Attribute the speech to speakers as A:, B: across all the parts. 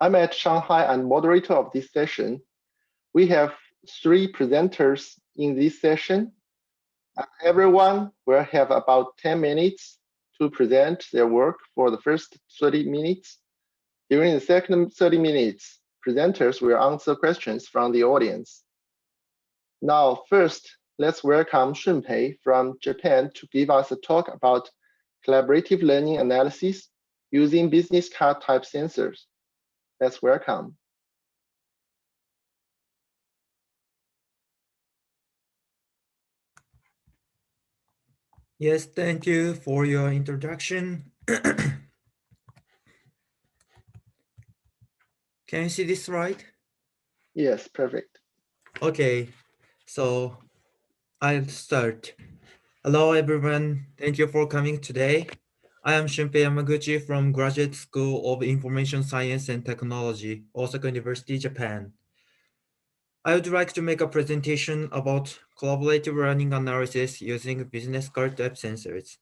A: I'm at Shanghai and moderator of this session. We have 3 presenters in this session. Everyone will have about 10 minutes to present their work for the first 30 minutes. During the second 30 minutes, presenters will answer questions from the audience. Now, first, let's welcome Shunpei from Japan to give us a talk about collaborative learning analysis using business card type sensors. Let's welcome.
B: Yes, thank you for your introduction. Can you see this right?
A: Yes, perfect.
B: Okay, so I'll start. Hello, everyone. Thank you for coming today. I am Shunpei Yamaguchi from Graduate School of Information Science and Technology, Osaka University, Japan. I would like to make a presentation about collaborative learning analysis using business card type sensors.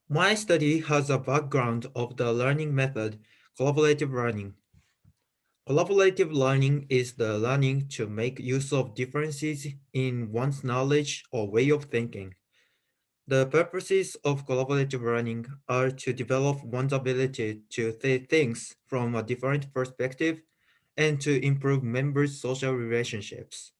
B: My study has a background of the learning method, collaborative learning. Collaborative learning is the learning to make use of differences in one's knowledge or way of thinking. The purposes of collaborative learning are to develop one's ability to see things from a different perspective and to improve members' social relationships.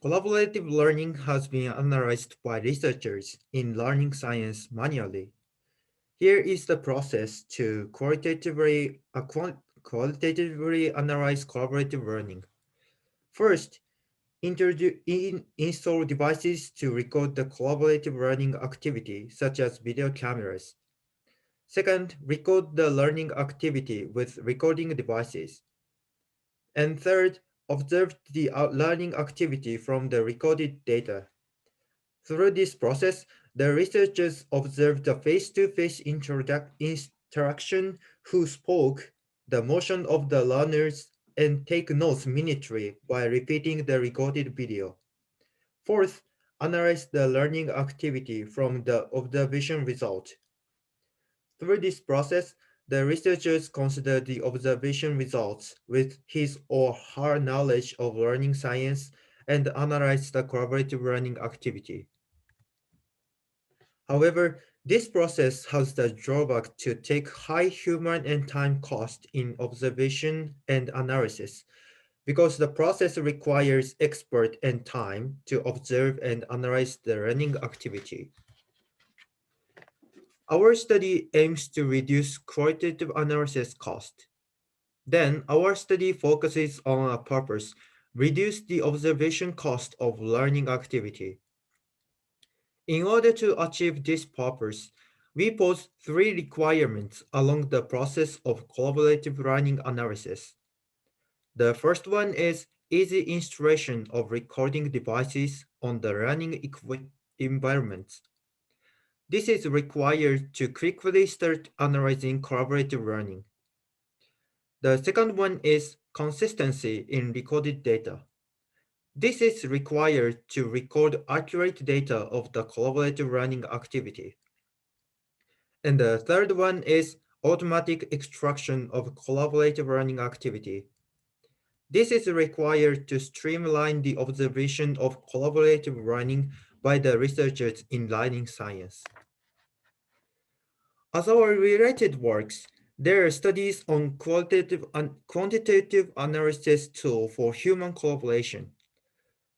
B: Collaborative learning has been analyzed by researchers in learning science manually. Here is the process to qualitatively analyze collaborative learning. First, install devices to record the collaborative learning activity, such as video cameras. Second, record the learning activity with recording devices. And third, observe the learning activity from the recorded data. Through this process, the researchers observed the face-to-face interaction who spoke, the motion of the learners, and take notes minutely by repeating the recorded video. Fourth, analyze the learning activity from the observation result. Through this process, the researchers consider the observation results with his or her knowledge of learning science and analyze the collaborative learning activity. However, this process has the drawback to take high human and time cost in observation and analysis because the process requires expert and time to observe and analyze the learning activity. Our study aims to reduce qualitative analysis cost. Then, our study focuses on a purpose, reduce the observation cost of learning activity. In order to achieve this purpose, we pose 3 requirements along the process of collaborative learning analysis. The first one is easy installation of recording devices on the learning environments. This is required to quickly start analyzing collaborative learning. The second one is consistency in recorded data. This is required to record accurate data of the collaborative learning activity. And the third one is automatic extraction of collaborative learning activity. This is required to streamline the observation of collaborative learning by the researchers in learning science. As our related works, there are studies on quantitative analysis tool for human collaboration.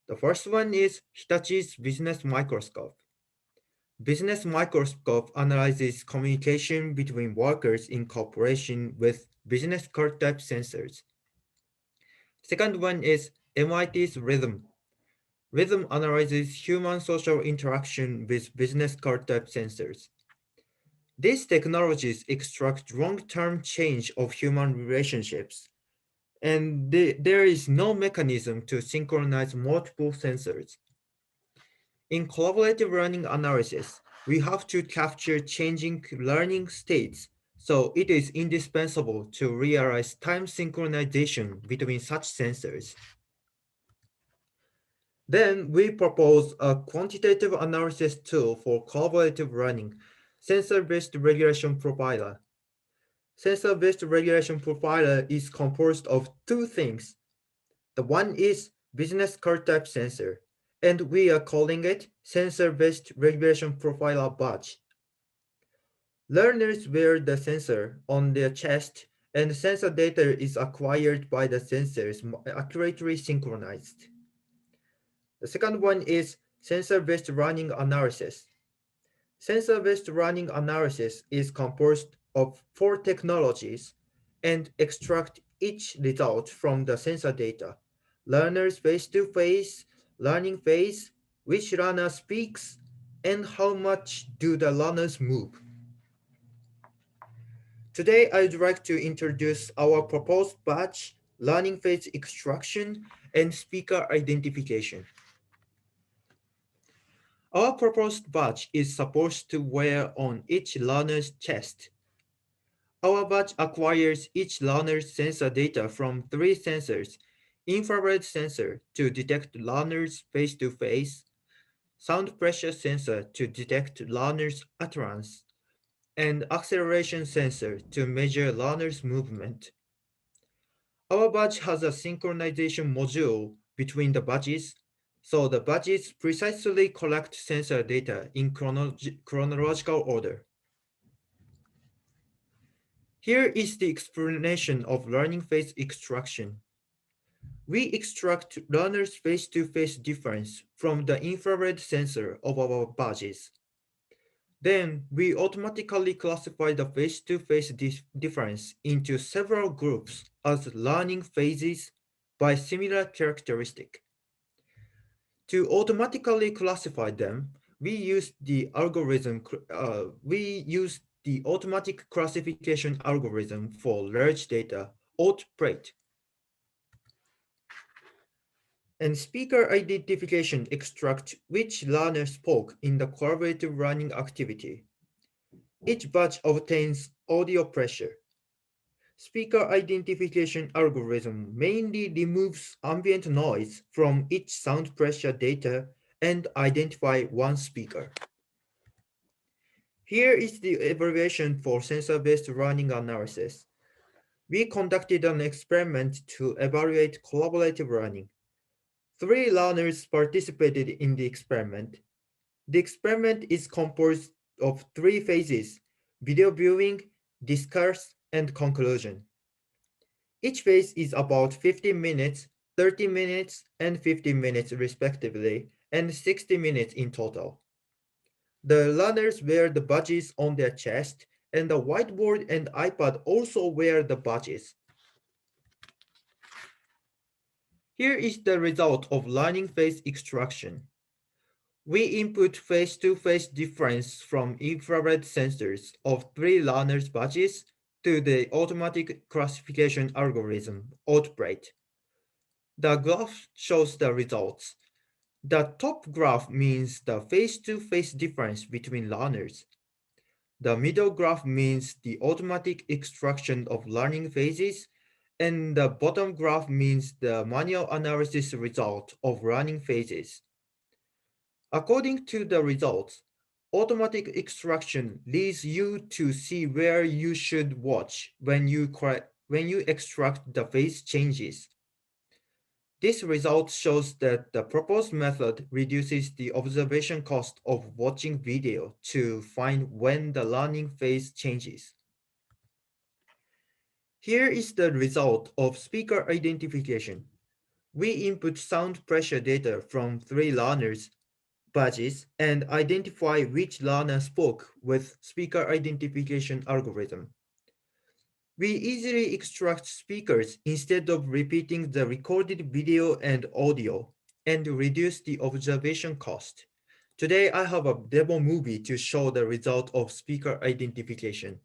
B: The first one is Hitachi's business microscope. Business microscope analyzes communication between workers in cooperation with business card type sensors. Second one is MIT's Rhythm. Rhythm analyzes human social interaction with business card type sensors. These technologies extract long-term change of human relationships, and there is no mechanism to synchronize multiple sensors. In collaborative learning analysis, we have to capture changing learning states, so it is indispensable to realize time synchronization between such sensors. Then we propose a quantitative analysis tool for collaborative learning, sensor-based regulation provider. Sensor-based regulation profiler is composed of two things. The one is business card type sensor, and we are calling it sensor-based regulation profiler badge. Learners wear the sensor on their chest, and sensor data is acquired by the sensors accurately synchronized. The second one is sensor-based running analysis. Sensor-based running analysis is composed of four technologies and extract each result from the sensor data. Learners face-to-face, learning phase, which learner speaks, and how much do the learners move. Today, I'd like to introduce our proposed batch, learning phase extraction, and speaker identification. Our proposed badge is supposed to wear on each learner's chest. Our badge acquires each learner's sensor data from three sensors: infrared sensor to detect learners face-to-face, sound pressure sensor to detect learners' utterance, and acceleration sensor to measure learners' movement. Our badge has a synchronization module between the badges, so the badges precisely collect sensor data in chronological order. Here is the explanation of learning phase extraction. We extract learners' face-to-face difference from the infrared sensor of our badges. Then we automatically classify the face-to-face difference into several groups as learning phases by similar characteristic. To automatically classify them, we use the automatic classification algorithm for large data, AutoPrate. And speaker identification extracts which learner spoke in the collaborative learning activity. Each batch obtains audio pressure. Speaker identification algorithm mainly removes ambient noise from each sound pressure data and identify one speaker. Here is the evaluation for sensor-based learning analysis. We conducted an experiment to evaluate collaborative learning. 3 learners participated in the experiment. The experiment is composed of 3 phases: video viewing, discourse, and conclusion. Each phase is about 15 minutes, 30 minutes, and 15 minutes respectively, and 60 minutes in total. The learners wear the badges on their chest, and the whiteboard and iPad also wear the badges. Here is the result of learning phase extraction. We input face-to-face difference from infrared sensors of 3 learners' badges to the automatic classification algorithm, AutoPrate. The graph shows the results. The top graph means the face-to-face difference between learners. The middle graph means the automatic extraction of learning phases, and the bottom graph means the manual analysis result of learning phases. According to the results, automatic extraction leads you to see where you should watch when you extract the phase changes. This result shows that the proposed method reduces the observation cost of watching video to find when the learning phase changes. Here is the result of speaker identification. We input sound pressure data from 3 learners' badges and identify which learner spoke with speaker identification algorithm. We easily extract speakers instead of repeating the recorded video and audio and reduce the observation cost. Today, I have a demo movie to show the result of speaker identification.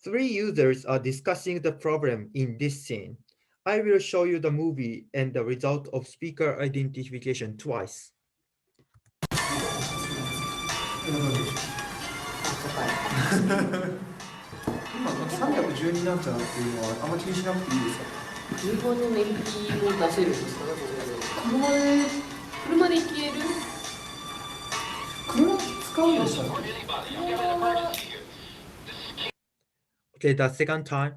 B: 3 users are discussing the problem in this scene. I will show you the movie and the result of speaker identification twice.
C: 今310になっちゃうっていうのはあんま気にしなくていいですか？
D: 日本の燃費も出せるんですかね、車で行ける？
C: 車使うんでしたっけ？
B: Okay, the second time.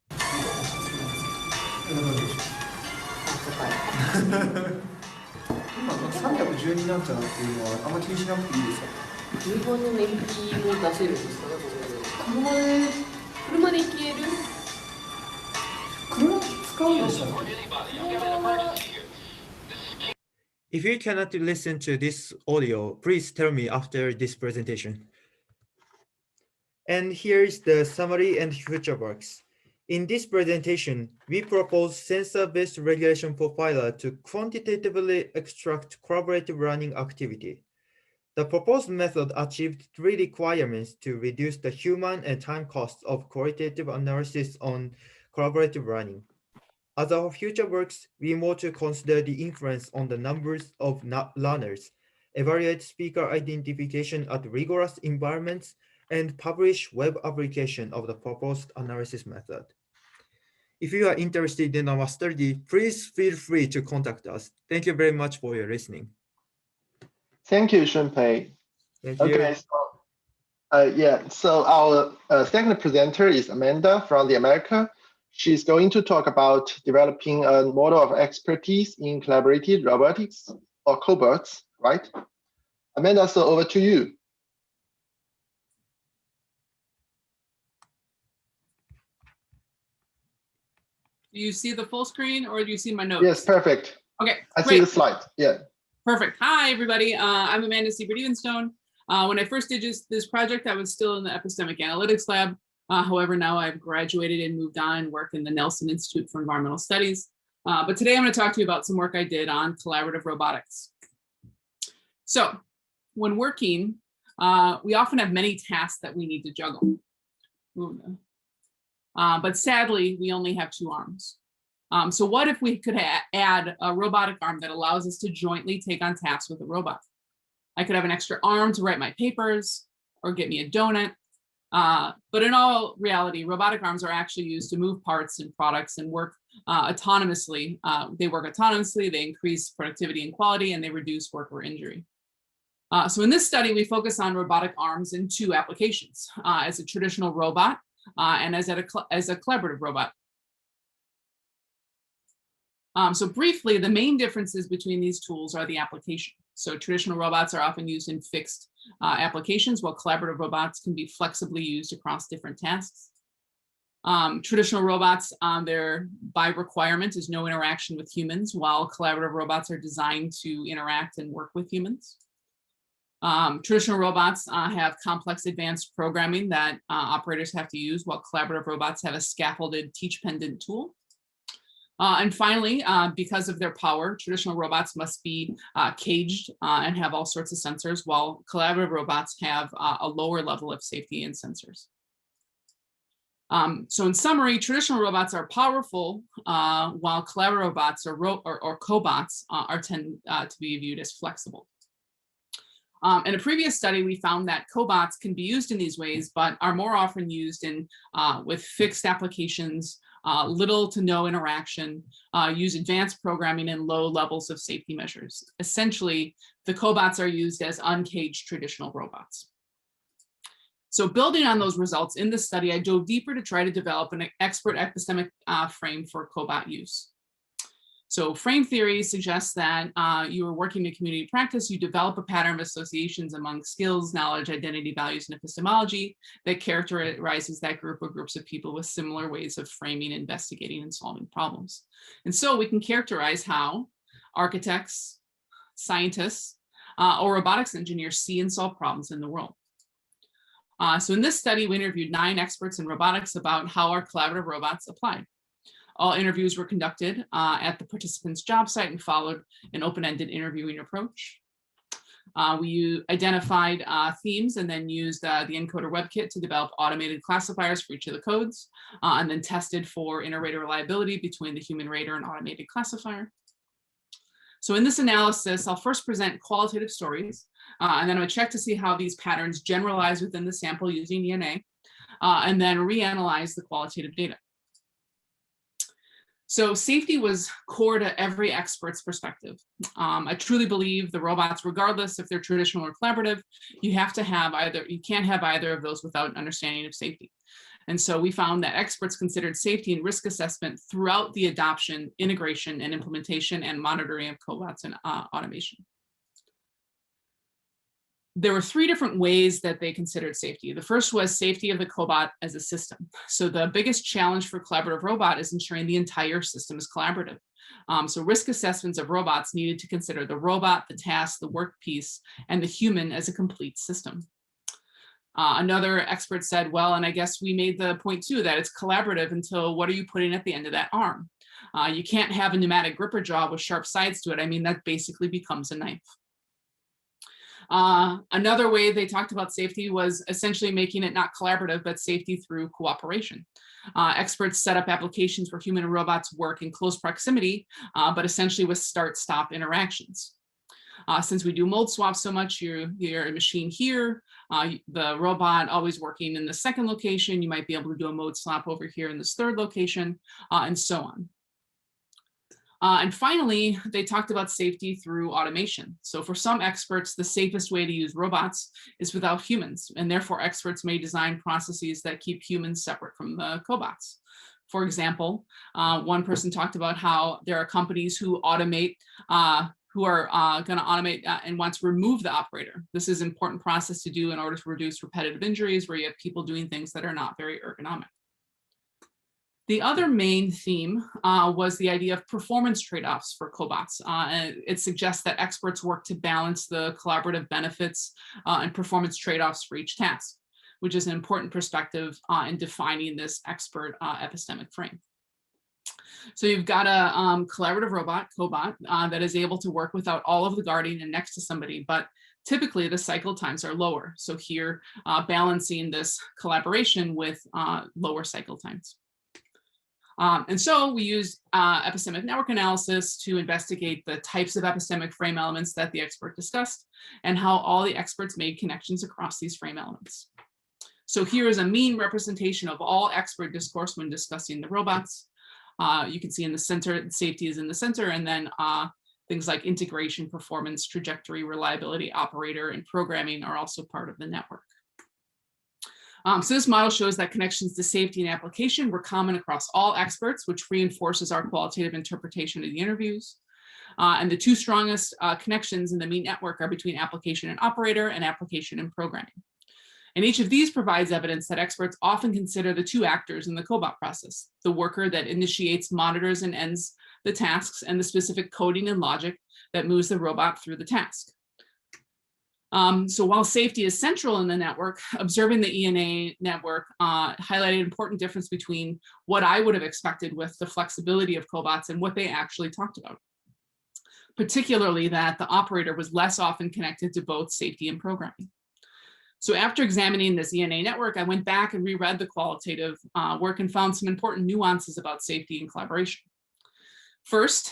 C: こんな感じでしょ。今312なんちゃらっていうのはあんま気にしなくていいですか？
D: 日本の燃費も出せるんですかね、これで。車で行ける？
C: 車使うんでしたっけ？
B: If you cannot listen to this audio, please tell me after this presentation. And here is the summary and future works. In this presentation, we propose sensor-based regulation profiler to quantitatively extract collaborative learning activity. The proposed method achieved 3 requirements to reduce the human and time costs of qualitative analysis on collaborative learning. As our future works, we want to consider the influence on the numbers of learners, evaluate speaker identification at rigorous environments, and publish web application of the proposed analysis method. If you are interested in our study, please feel free to contact us. Thank you very much for your listening.
A: Thank you, Shunpei.
B: Thank you.
A: Okay, so our second presenter is Amanda from the America. She's going to talk about developing a model of expertise in collaborative robotics, or cobots, right? Amanda, so over to you.
E: Do you see the full screen or do you see my notes?
A: Yes, perfect.
E: Okay,
A: I
E: great.
A: see the slide, yeah.
E: Perfect. Hi, everybody. I'm Amanda Siebert-Evenstone. When I first did this project, I was still in the epistemic analytics lab. However, now I've graduated and moved on and work in the Nelson Institute for Environmental Studies. But today I'm going to talk to you about some work I did on collaborative robotics. So when working, we often have many tasks that we need to juggle. But sadly, we only have 2 arms. So what if we could add a robotic arm that allows us to jointly take on tasks with a robot? I could have an extra arm to write my papers or get me a donut. But in all reality, robotic arms are actually used to move parts and products and work autonomously. They work autonomously, they increase productivity and quality, and they reduce worker injury. So in this study, we focus on robotic arms in 2 applications, as a traditional robot and as a collaborative robot. So briefly, the main differences between these tools are the application. So traditional robots are often used in fixed applications, while collaborative robots can be flexibly used across different tasks. Traditional robots, by requirement is no interaction with humans, while collaborative robots are designed to interact and work with humans. Traditional robots have complex advanced programming that operators have to use, while collaborative robots have a scaffolded teach-pendant tool. And finally, because of their power, traditional robots must be caged and have all sorts of sensors, while collaborative robots have a lower level of safety and sensors. So in summary, traditional robots are powerful, while collaborative robots or cobots tend to be viewed as flexible. In a previous study, we found that cobots can be used in these ways, but are more often used with fixed applications, little to no interaction, use advanced programming and low levels of safety measures. Essentially, the cobots are used as uncaged traditional robots. So building on those results in this study, I dove deeper to try to develop an expert epistemic frame for cobot use. So frame theory suggests that you are working in community practice, you develop a pattern of associations among skills, knowledge, identity, values, and epistemology that characterizes that group or groups of people with similar ways of framing, investigating, and solving problems. And so we can characterize how architects, scientists, or robotics engineers see and solve problems in the world. So in this study, we interviewed 9 experts in robotics about how our collaborative robots applied. All interviews were conducted at the participant's job site and followed an open-ended interviewing approach. We identified themes and then used the encoder WebKit to develop automated classifiers for each of the codes, and then tested for inter-rater reliability between the human rater and automated classifier. So in this analysis, I'll first present qualitative stories, and then I'm going to check to see how these patterns generalize within the sample using DNA, and then reanalyze the qualitative data. So safety was core to every expert's perspective. I truly believe the robots, regardless if they're traditional or collaborative, you can't have either of those without an understanding of safety. And so we found that experts considered safety and risk assessment throughout the adoption, integration, and implementation and monitoring of cobots and automation. There were 3 different ways that they considered safety. The first was safety of the cobot as a system. So the biggest challenge for collaborative robot is ensuring the entire system is collaborative. So risk assessments of robots needed to consider the robot, the task, the work piece, and the human as a complete system. Another expert said, well, and I guess we made the point too, that it's collaborative until what are you putting at the end of that arm? You can't have a pneumatic gripper jaw with sharp sides to it. I mean, that basically becomes a knife. Another way they talked about safety was essentially making it not collaborative, but safety through cooperation. Experts set up applications where human and robots work in close proximity, but essentially with start-stop interactions. Since we do mold swaps so much, you're a machine here, the robot always working in the second location, you might be able to do a mode swap over here in this third location, and so on. And finally, they talked about safety through automation. So for some experts, the safest way to use robots is without humans, and therefore experts may design processes that keep humans separate from the cobots. For example, one person talked about how there are companies who automate, who are going to automate and want to remove the operator. This is an important process to do in order to reduce repetitive injuries where you have people doing things that are not very ergonomic. The other main theme was the idea of performance trade-offs for cobots. It suggests that experts work to balance the collaborative benefits and performance trade-offs for each task, which is an important perspective in defining this expert epistemic frame. So you've got a collaborative robot, cobot, that is able to work without all of the guarding and next to somebody, but typically the cycle times are lower. So here, balancing this collaboration with lower cycle times. And so we used epistemic network analysis to investigate the types of epistemic frame elements that the expert discussed and how all the experts made connections across these frame elements. So here is a mean representation of all expert discourse when discussing the robots. You can see in the center, safety is in the center, and then things like integration, performance, trajectory, reliability, operator, and programming are also part of the network. So this model shows that connections to safety and application were common across all experts, which reinforces our qualitative interpretation of the interviews. And the 2 strongest connections in the mean network are between application and operator and application and programming. And each of these provides evidence that experts often consider the 2 actors in the cobot process, the worker that initiates, monitors, and ends the tasks, and the specific coding and logic that moves the robot through the task. So while safety is central in the network, observing the ENA network highlighted an important difference between what I would have expected with the flexibility of cobots and what they actually talked about. Particularly that the operator was less often connected to both safety and programming. So after examining this ENA network, I went back and reread the qualitative work and found some important nuances about safety and collaboration. First,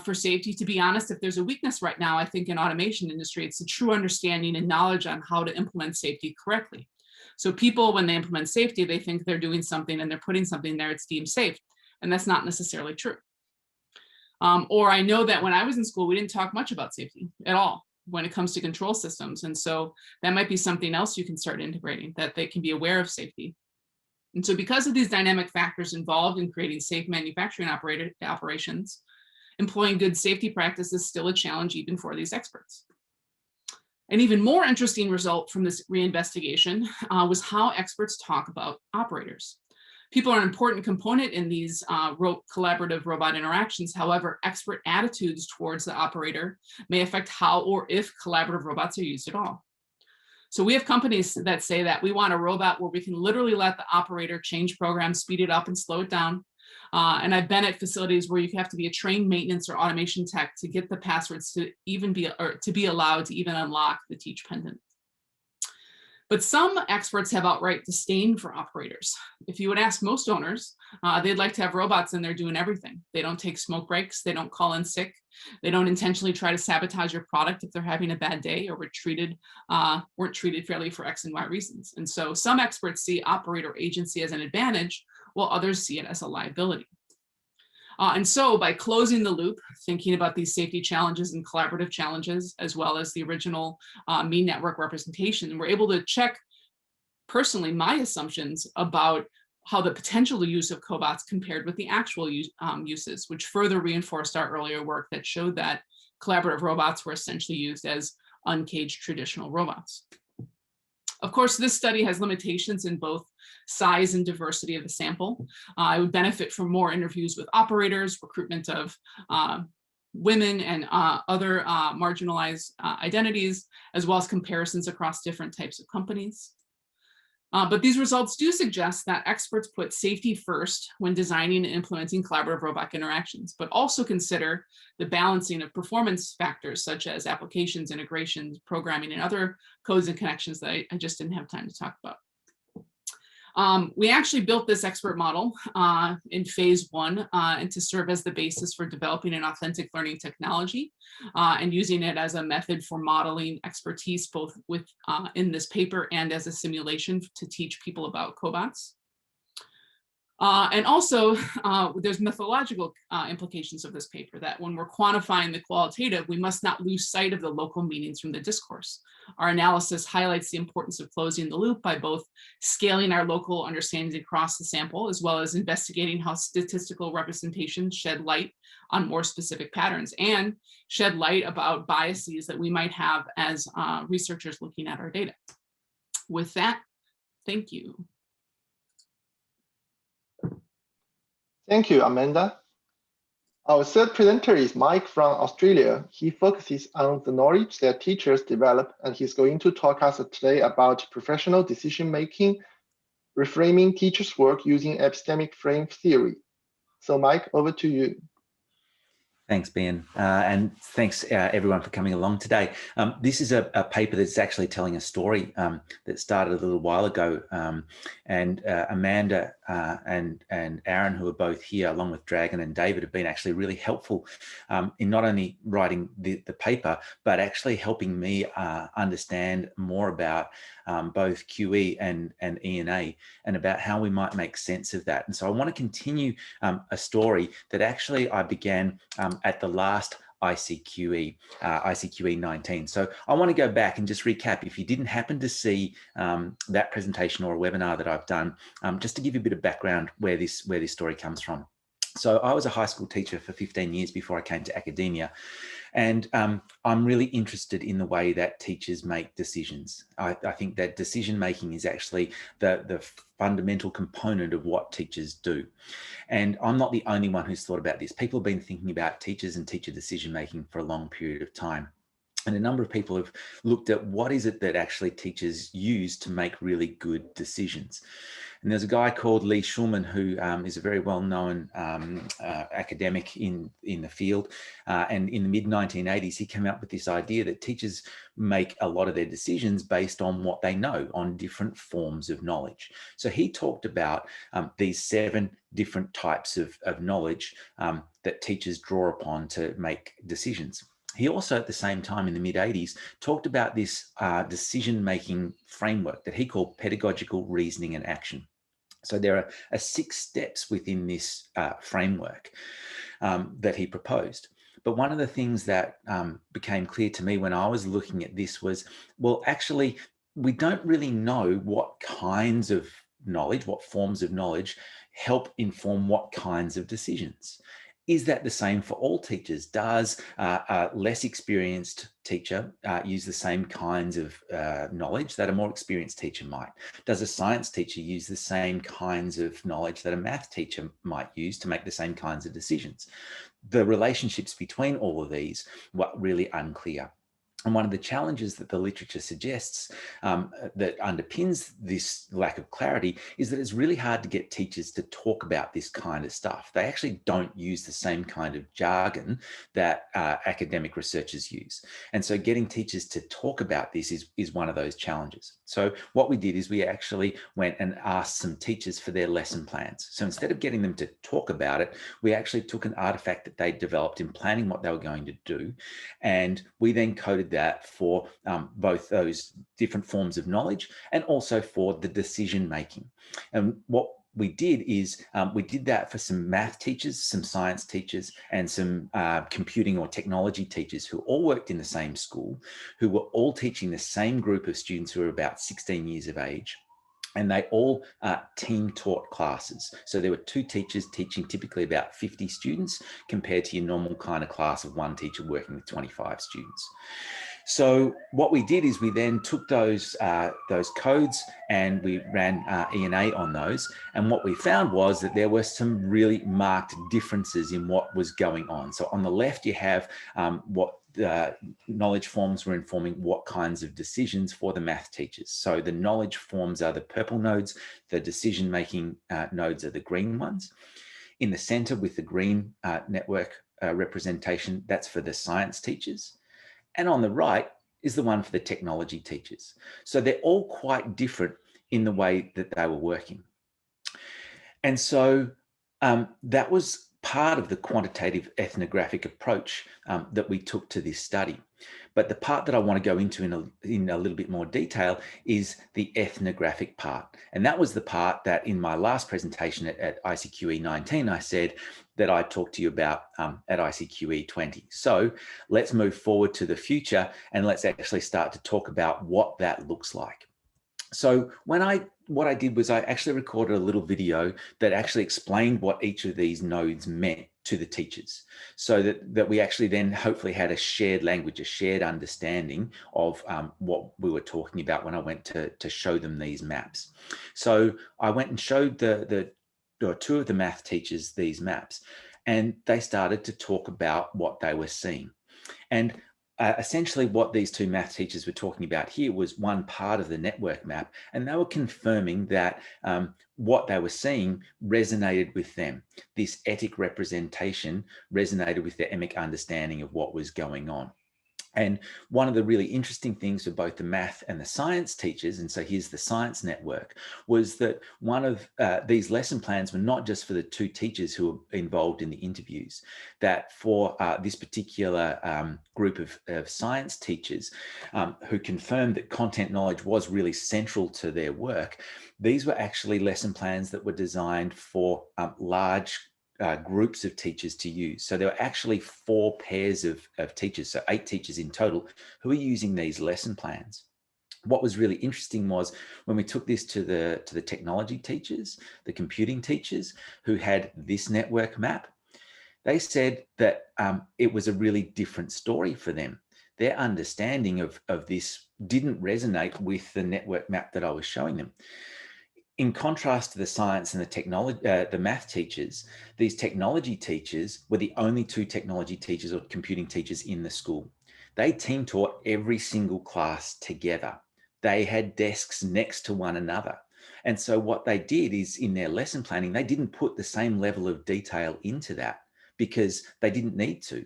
E: for safety, to be honest, if there's a weakness right now, I think in automation industry, it's a true understanding and knowledge on how to implement safety correctly. So people, when they implement safety, they think they're doing something and they're putting something there, it's deemed safe. And that's not necessarily true. Or I know that when I was in school, we didn't talk much about safety at all when it comes to control systems. And so that might be something else you can start integrating, that they can be aware of safety. And so because of these dynamic factors involved in creating safe manufacturing operations, employing good safety practices is still a challenge even for these experts. An even more interesting result from this reinvestigation was how experts talk about operators. People are an important component in these collaborative robot interactions. However, expert attitudes towards the operator may affect how or if collaborative robots are used at all. So we have companies that say that we want a robot where we can literally let the operator change programs, speed it up and slow it down. And I've been at facilities where you have to be a trained maintenance or automation tech to get the passwords to even be, or to be allowed to even unlock the teach pendant. But some experts have outright disdain for operators. If you would ask most owners, they'd like to have robots in there doing everything. They don't take smoke breaks, they don't call in sick, they don't intentionally try to sabotage your product if they're having a bad day or weren't treated fairly for X and Y reasons. And so some experts see operator agency as an advantage, while others see it as a liability. And so by closing the loop, thinking about these safety challenges and collaborative challenges, as well as the original mean network representation, we're able to check personally my assumptions about how the potential use of cobots compared with the actual uses, which further reinforced our earlier work that showed that collaborative robots were essentially used as uncaged traditional robots. Of course, this study has limitations in both size and diversity of the sample. I would benefit from more interviews with operators, recruitment of women and other marginalized identities, as well as comparisons across different types of companies. But these results do suggest that experts put safety first when designing and implementing collaborative robot interactions, but also consider the balancing of performance factors such as applications, integrations, programming, and other codes and connections that I just didn't have time to talk about. We actually built this expert model in phase 1 and to serve as the basis for developing an authentic learning technology and using it as a method for modeling expertise both with in this paper and as a simulation to teach people about cobots. And also, there's methodological implications of this paper that when we're quantifying the qualitative, we must not lose sight of the local meanings from the discourse. Our analysis highlights the importance of closing the loop by both scaling our local understandings across the sample, as well as investigating how statistical representation shed light on more specific patterns and shed light about biases that we might have as researchers looking at our data. With that, thank you.
A: Thank you, Amanda. Our third presenter is Mike from Australia. He focuses on the knowledge that teachers develop, and he's going to talk us today about professional decision-making, reframing teachers' work using epistemic frame theory. So Mike, over to you.
F: Thanks, Ben, and thanks everyone for coming along today. This is a paper that's actually telling a story that started a little while ago, and Amanda and Aaron, who are both here, along with Dragon and David, have been actually really helpful in not only writing the paper, but actually helping me understand more about both QE and ENA and about how we might make sense of that. And so I want to continue a story that actually I began at the last ICQE19. So I want to go back and just recap. If you didn't happen to see that presentation or a webinar that I've done, just to give you a bit of background where this story comes from. So I was a high school teacher for 15 years before I came to academia. And I'm really interested in the way that teachers make decisions. I think that decision making is actually the fundamental component of what teachers do. And I'm not the only one who's thought about this. People have been thinking about teachers and teacher decision making for a long period of time. And a number of people have looked at what is it that actually teachers use to make really good decisions. And there's a guy called Lee Schulman who is a very well-known academic in the field. And in the mid-1980s, he came up with this idea that teachers make a lot of their decisions based on what they know, on different forms of knowledge. So he talked about these 7 different types of knowledge that teachers draw upon to make decisions. He also, at the same time in the mid-80s, talked about this decision-making framework that he called pedagogical reasoning and action. So there are 6 steps within this framework that he proposed. But one of the things that became clear to me when I was looking at this was, well, actually, we don't really know what kinds of knowledge, what forms of knowledge help inform what kinds of decisions. Is that the same for all teachers? Does a less experienced teacher use the same kinds of knowledge that a more experienced teacher might? Does a science teacher use the same kinds of knowledge that a math teacher might use to make the same kinds of decisions? The relationships between all of these were really unclear. And one of the challenges that the literature suggests that underpins this lack of clarity is that it's really hard to get teachers to talk about this kind of stuff. They actually don't use the same kind of jargon that academic researchers use. And so getting teachers to talk about this is one of those challenges. So what we did is we actually went and asked some teachers for their lesson plans. So instead of getting them to talk about it, we actually took an artifact that they developed in planning what they were going to do. And we then coded that for both those different forms of knowledge and also for the decision making. And what we did is we did that for some math teachers, some science teachers, and some computing or technology teachers who all worked in the same school, who were all teaching the same group of students who were about 16 years of age. and they all team taught classes. So there were 2 teachers teaching typically about 50 students compared to your normal kind of class of 1 teacher working with 25 students. So what we did is we then took those codes and we ran E&A on those. And what we found was that there were some really marked differences in what was going on. So on the left, you have what knowledge forms were informing what kinds of decisions for the math teachers. So the knowledge forms are the purple nodes, the decision-making nodes are the green ones. In the center with the green network representation, that's for the science teachers. And on the right is the one for the technology teachers. So they're all quite different in the way that they were working. And so that was part of the quantitative ethnographic approach that we took to this study. But the part that I want to go into in a little bit more detail is the ethnographic part. And that was the part that in my last presentation at ICQE19, I said that I talked to you about at ICQE20. So let's move forward to the future and let's actually start to talk about what that looks like. So what I did was I actually recorded a little video that actually explained what each of these nodes meant to the teachers, so that we actually then hopefully had a shared language, a shared understanding of what we were talking about when I went to show them these maps. So I went and showed the 2 of the math teachers these maps, and they started to talk about what they were seeing. And essentially what these 2 math teachers were talking about here was one part of the network map, and they were confirming that what they were seeing resonated with them. This etic representation resonated with their emic understanding of what was going on. And one of the really interesting things for both the math and the science teachers, and so here's the science network, was that one of these lesson plans were not just for the 2 teachers who were involved in the interviews, that for this particular group of science teachers who confirmed that content knowledge was really central to their work, these were actually lesson plans that were designed for large groups of teachers to use. So there were actually 4 pairs of teachers, so 8 teachers in total, who were using these lesson plans. What was really interesting was when we took this to the technology teachers, the computing teachers who had this network map, they said that it was a really different story for them. Their understanding of this didn't resonate with the network map that I was showing them. In contrast to the science and the math teachers, these technology teachers were the only 2 technology teachers or computing teachers in the school. They team taught every single class together. They had desks next to one another. And so what they did is in their lesson planning, they didn't put the same level of detail into that because they didn't need to.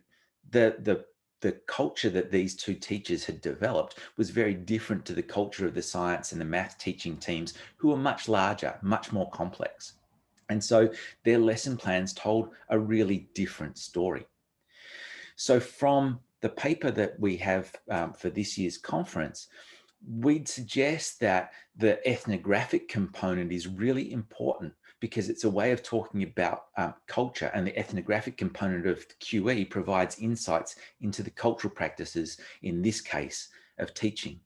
F: The culture that these 2 teachers had developed was very different to the culture of the science and the math teaching teams, who were much larger, much more complex. And so their lesson plans told a really different story. So from the paper that we have for this year's conference, we'd suggest that the ethnographic component is really important because it's a way of talking about culture, and the ethnographic component of QE provides insights into the cultural practices, in this case, of teaching.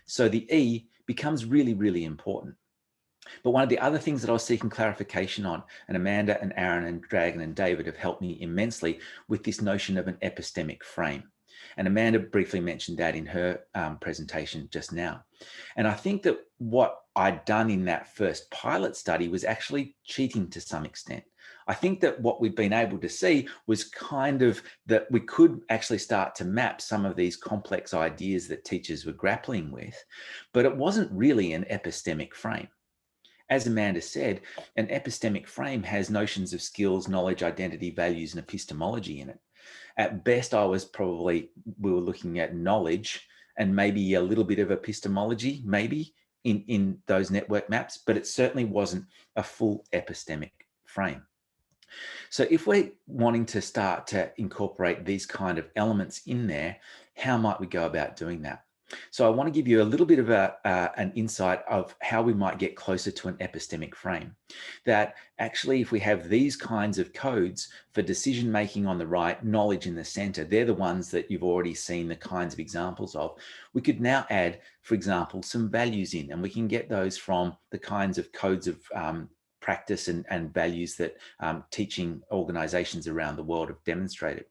F: So the E becomes really, really important. But one of the other things that I was seeking clarification on, and Amanda and Aaron and Dragon and David have helped me immensely with this notion of an epistemic frame. And Amanda briefly mentioned that in her presentation just now. And I think that what I'd done in that first pilot study was actually cheating to some extent. I think that what we've been able to see was kind of that we could actually start to map some of these complex ideas that teachers were grappling with, but it wasn't really an epistemic frame. As Amanda said, an epistemic frame has notions of skills, knowledge, identity, values, and epistemology in it. At best, we were looking at knowledge and maybe a little bit of epistemology, maybe in those network maps, but it certainly wasn't a full epistemic frame. So if we're wanting to start to incorporate these kind of elements in there, how might we go about doing that? So I want to give you a little bit of an insight of how we might get closer to an epistemic frame. That actually, if we have these kinds of codes for decision making on the right, knowledge in the center, they're the ones that you've already seen the kinds of examples of. We could now add, for example, some values in, and we can get those from the kinds of codes of practice and values that teaching organizations around the world have demonstrated.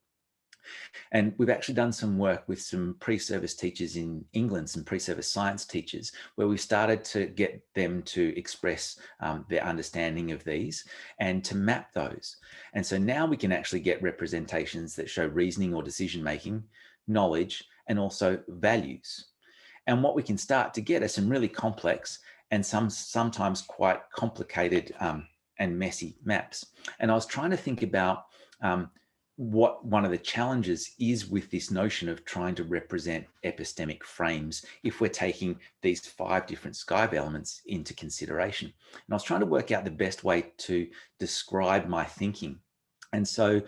F: And we've actually done some work with some pre-service teachers in England, some pre-service science teachers, where we started to get them to express their understanding of these and to map those. And so now we can actually get representations that show reasoning or decision-making, knowledge, and also values. And what we can start to get are some really complex and sometimes quite complicated and messy maps. And I was trying to think about what one of the challenges is with this notion of trying to represent epistemic frames if we're taking these 5 different Skype elements into consideration. And I was trying to work out the best way to describe my thinking. And so,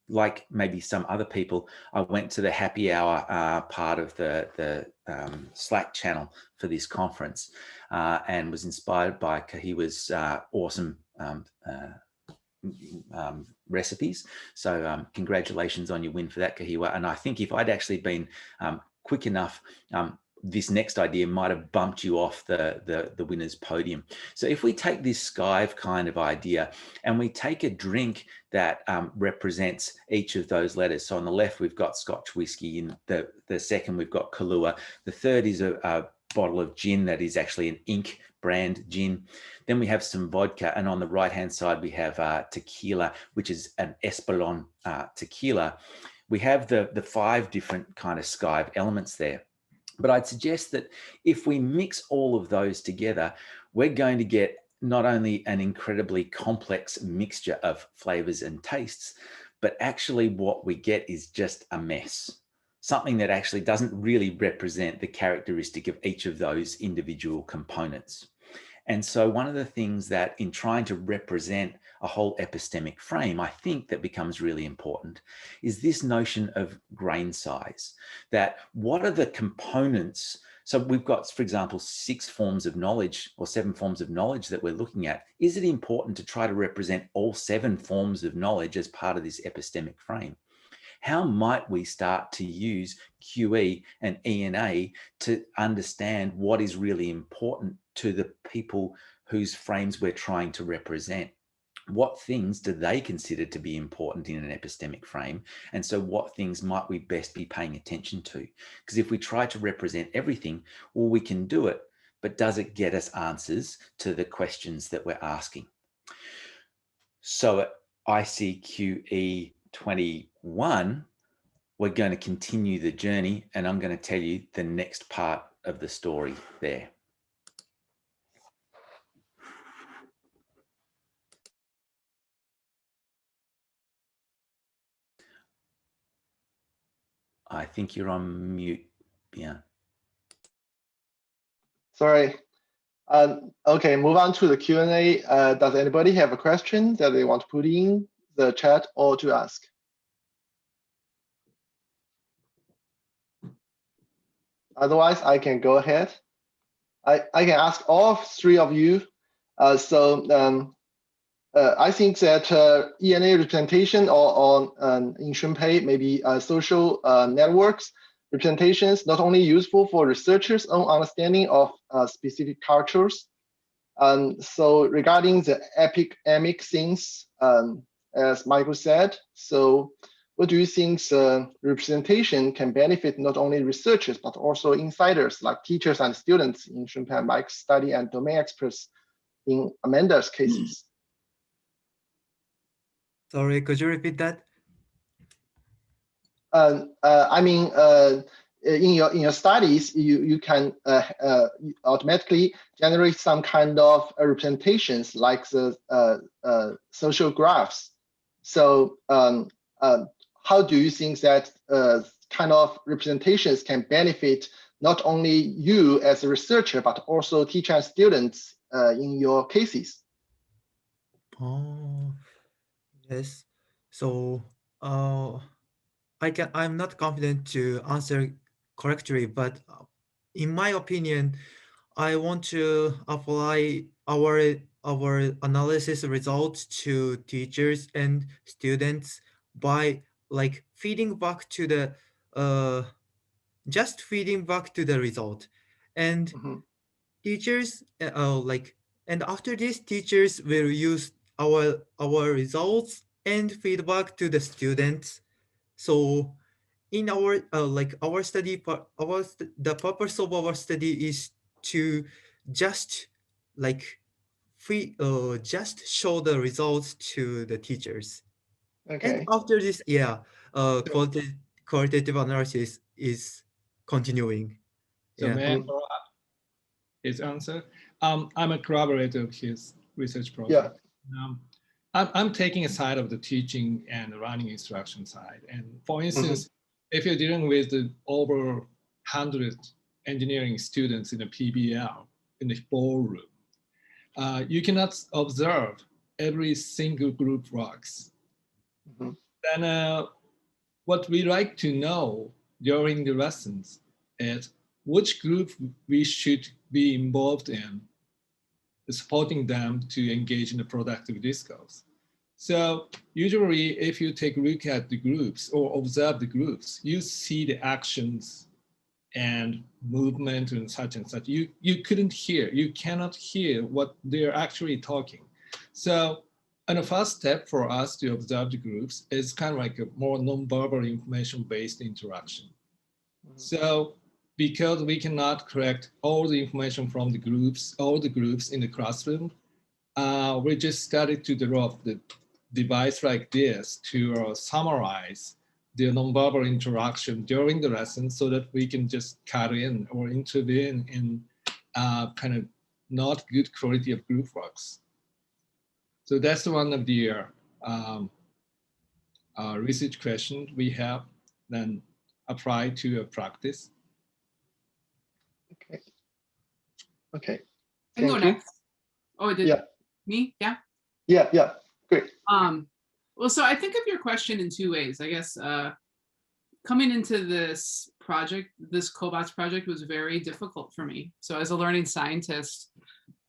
F: like maybe some other people, I went to the happy hour part of the Slack channel for this conference and was inspired by Kahiwa's awesome recipes. So congratulations on your win for that, Kahiwa. And I think if I'd actually been quick enough, this next idea might have bumped you off the winner's podium. So if we take this skive kind of idea and we take a drink that represents each of those letters. So on the left, we've got Scotch whiskey. In the second, we've got Kahlua. The third is a bottle of gin that is actually an Inc brand gin. Then we have some vodka, and on the right hand side we have tequila, which is an Espolon tequila. We have the 5 different kind of skive elements there. But I'd suggest that if we mix all of those together, we're going to get not only an incredibly complex mixture of flavors and tastes, but actually what we get is just a mess. Something that actually doesn't really represent the characteristic of each of those individual components. And so one of the things that in trying to represent a whole epistemic frame, I think that becomes really important is this notion of grain size, that what are the components? So we've got, for example, 6 forms of knowledge or 7 forms of knowledge that we're looking at. Is it important to try to represent all 7 forms of knowledge as part of this epistemic frame? How might we start to use QE and ENA to understand what is really important to the people whose frames we're trying to represent? What things do they consider to be important in an epistemic frame? And so what things might we best be paying attention to? Because if we try to represent everything, well, we can do it, but does it get us answers to the questions that we're asking? So at ICQE21, we're going to continue the journey, and I'm going to tell you the next part of the story there. I think you're on mute, Bjorn.
A: Sorry. Okay, move on to the Q&A. Does anybody have a question that they want to put in the chat or to ask? Otherwise, I can go ahead. I can ask all 3 of you. I think that ENA representation or in Shunpei, maybe social networks representations not only useful for researchers' own understanding of specific cultures. So regarding the epistemic things, as Michael said, so what do you think the representation can benefit not only researchers, but also insiders like teachers and students in Shunpei and Mike's study and domain experts in Amanda's cases?
B: Sorry, could you repeat that?
A: I mean, in your studies, you can automatically generate some kind of representations like the social graphs. So how do you think that kind of representations can benefit not only you as a researcher, but also teachers and students in your cases?
B: Oh, yes. So I'm not confident to answer correctly, but in my opinion, I want to apply our analysis results to teachers and students by like feeding back to the uh just feeding back to the result. And
A: Mhm.
B: teachers like, and after this teachers will use our results and feedback to the students. So in our like our study the purpose of our study is to just like just show the results to the teachers. And
A: Okay.
B: after this, yeah,
G: So,
B: qualitative analysis is continuing.
G: so
B: Yeah.
G: may I
A: Mhm.
G: follow up his answer? I'm a collaborator of his research
A: Yeah.
G: project. I'm taking a side of the teaching and learning instruction side. And for instance, if you're dealing with the over 100 engineering students in a PBL in the ballroom, you cannot observe every single group works.
A: Mhm.
G: Then what we like to know during the lessons is which group we should be involved in, supporting them to engage in a productive discourse. So usually if you take a look at the groups or observe the groups, you see the actions and movement and such. You cannot hear what they're actually talking. So, and the first step for us to observe the groups is kind of like a more nonverbal information-based interaction. So, because we cannot collect all the information from the groups, all the groups in the classroom, we just started to develop the device like this to summarize the nonverbal interaction during the lesson so that we can just cut in or intervene in kind of not good quality of group works. So that's one of the um, research questions we have then apply to a practice.
A: Okay. Okay.
E: I can go
A: Thank you.
E: next. Oh, did
A: Yeah.
E: me? Yeah.
A: Yeah. Yeah. Great.
E: Well, so I think of your question in two ways. I guess coming into this project, this cobots project was very difficult for me. So as a learning scientist,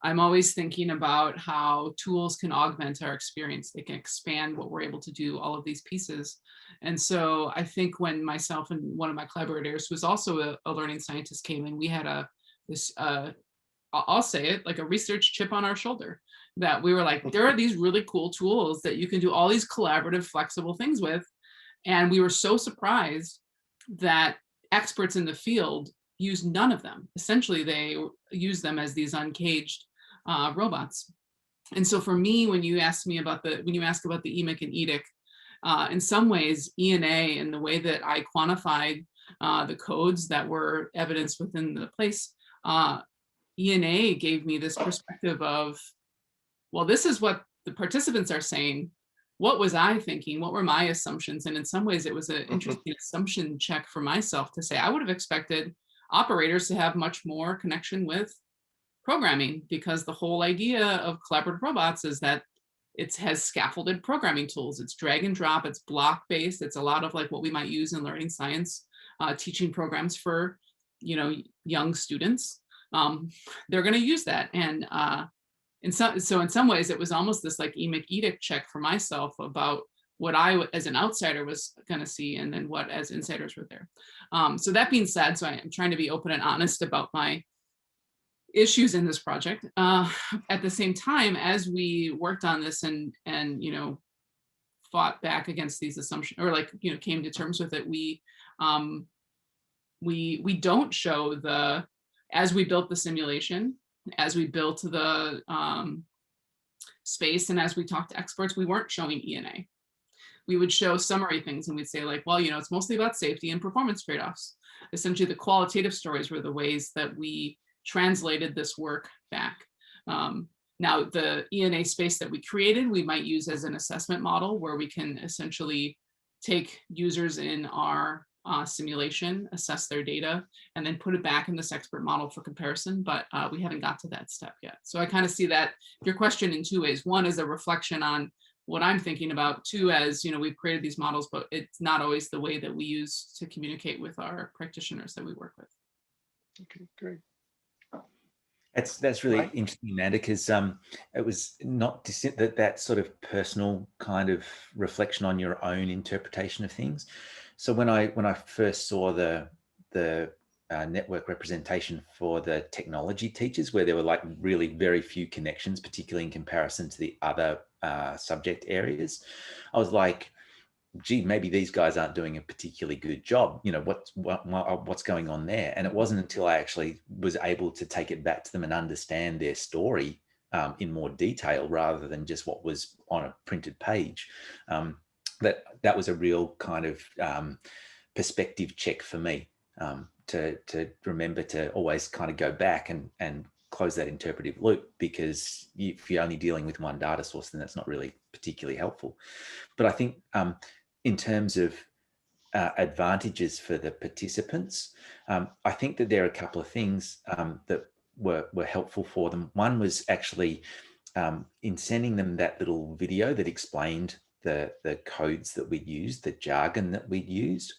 E: I'm always thinking about how tools can augment our experience. They can expand what we're able to do, all of these pieces. And so I think when myself and one of my collaborators, who was also a learning scientist, came in, we had I'll say it, like a research chip on our shoulder, that we were like, there are these really cool tools that you can do all these collaborative, flexible things with. And we were so surprised that experts in the field use none of them. Essentially, they use them as these uncaged robots. And so for me, when you ask about the EMIC and EDIC, in some ways, ENA and the way that I quantified the codes that were evidence within the place, ENA gave me this perspective of, well, this is what the participants are saying. What was I thinking? What were my assumptions? And in some ways, it was an interesting assumption check for myself to say, I would have expected operators to have much more connection with programming, because the whole idea of collaborative robots is that it has scaffolded programming tools. It's drag and drop, it's block-based. It's a lot of like what we might use in learning science, teaching programs for, young students. They're going to use that. And in some ways, it was almost this like EMIC edict check for myself about what I, as an outsider, was going to see, and then what as insiders were there. So that being said, so I'm trying to be open and honest about my issues in this project. At the same time, as we worked on this and fought back against these assumptions, or came to terms with it, we don't show as we built the simulation, as we built the space, and as we talked to experts, we weren't showing ENA. We would show summary things, and we'd say like, well, it's mostly about safety and performance trade-offs. Essentially, the qualitative stories were the ways that we translated this work back. Now, the ENA space that we created, we might use as an assessment model where we can essentially take users in our simulation, assess their data, and then put it back in this expert model for comparison, but we haven't got to that step yet. So I kind of see that your question in two ways. One is a reflection on what I'm thinking about. Two, as we've created these models, but it's not always the way that we use to communicate with our practitioners that we work with.
A: Okay, great.
F: That's really
A: Right.
F: interesting, Amanda, because it was not that sort of personal kind of reflection on your own interpretation of things. So when I first saw the network representation for the technology teachers, where there were like really very few connections, particularly in comparison to the other subject areas, I was like, gee, maybe these guys aren't doing a particularly good job. You know, what's going on there? And it wasn't until I actually was able to take it back to them and understand their story in more detail, rather than just what was on a printed page, that was a real kind of perspective check for me, to remember to always kind of go back and close that interpretive loop, because if you're only dealing with one data source, then that's not really particularly helpful. But I think in terms of advantages for the participants, I think that there are a couple of things that were helpful for them. One was actually in sending them that little video that explained the codes that we'd used, the jargon that we'd used.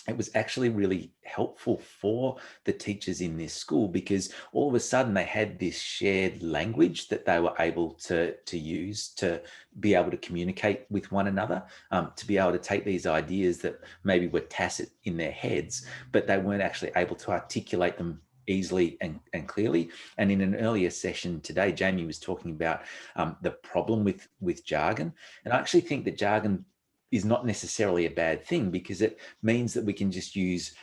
F: It was actually really helpful for the teachers in this school, because all of a sudden they had this shared language that they were able to use to be able to communicate with one another, to be able to take these ideas that maybe were tacit in their heads, but they weren't actually able to articulate them easily and clearly. And in an earlier session today, Jamie was talking about the problem with jargon. And I actually think that jargon is not necessarily a bad thing, because it means that we can just use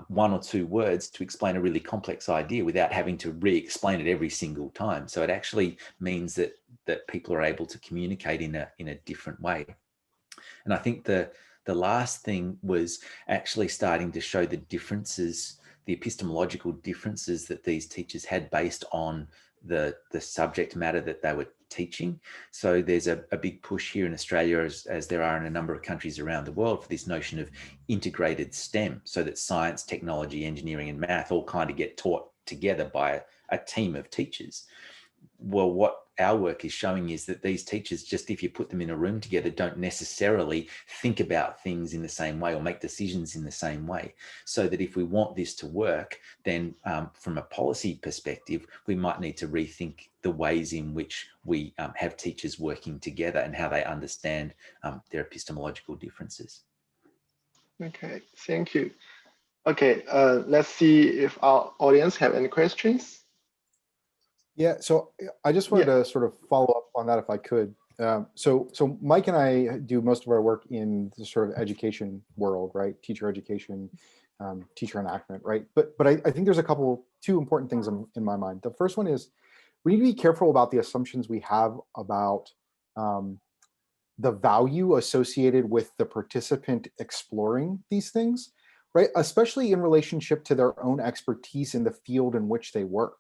F: one or two words to explain a really complex idea without having to re-explain it every single time. So it actually means that people are able to communicate in a different way. And I think the last thing was actually starting to show the differences, the epistemological differences that these teachers had based on the subject matter that they were teaching. So there's a big push here in Australia, as there are in a number of countries around the world, for this notion of integrated STEM, so that science, technology, engineering, and math all kind of get taught together by a team of teachers. Well, what our work is showing is that these teachers, just if you put them in a room together, don't necessarily think about things in the same way or make decisions in the same way. So that if we want this to work, then from a policy perspective, we might need to rethink the ways in which we have teachers working together and how they understand their epistemological differences.
A: Okay, thank you. Okay, let's see if our audience have any questions.
H: Yeah, so I just wanted to sort of follow up on that if I could. So Mike and I do most of our work in the sort of education world, right? Teacher education, teacher enactment, right? But I think there's two important things in my mind. The first one is we need to be careful about the assumptions we have about the value associated with the participant exploring these things, right? Especially in relationship to their own expertise in the field in which they work.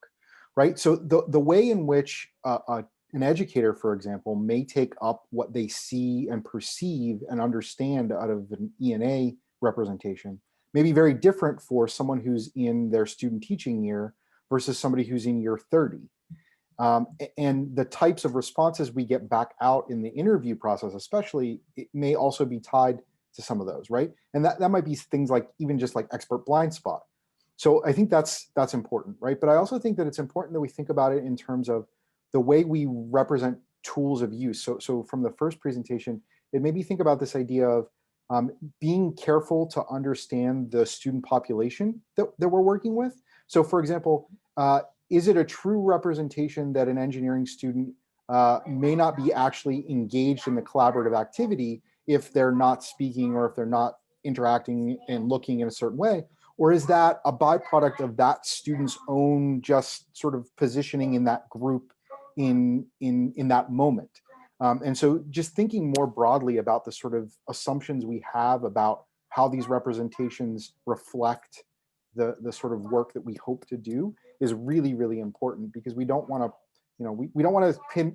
H: Right, so the way in which an educator, for example, may take up what they see and perceive and understand out of an ENA representation may be very different for someone who's in their student teaching year versus somebody who's in year 30. And the types of responses we get back out in the interview process, especially, it may also be tied to some of those, right? And that might be things like even just like expert blind spot. So I think that's important, right? But I also think that it's important that we think about it in terms of the way we represent tools of use. So from the first presentation, it made me think about this idea of being careful to understand the student population that we're working with. So for example, is it a true representation that an engineering student may not be actually engaged in the collaborative activity if they're not speaking or if they're not interacting and looking in a certain way? Or is that a byproduct of that student's own just sort of positioning in that group in that moment? And so just thinking more broadly about the sort of assumptions we have about how these representations reflect the sort of work that we hope to do is really, really important, because we don't want to, we don't want to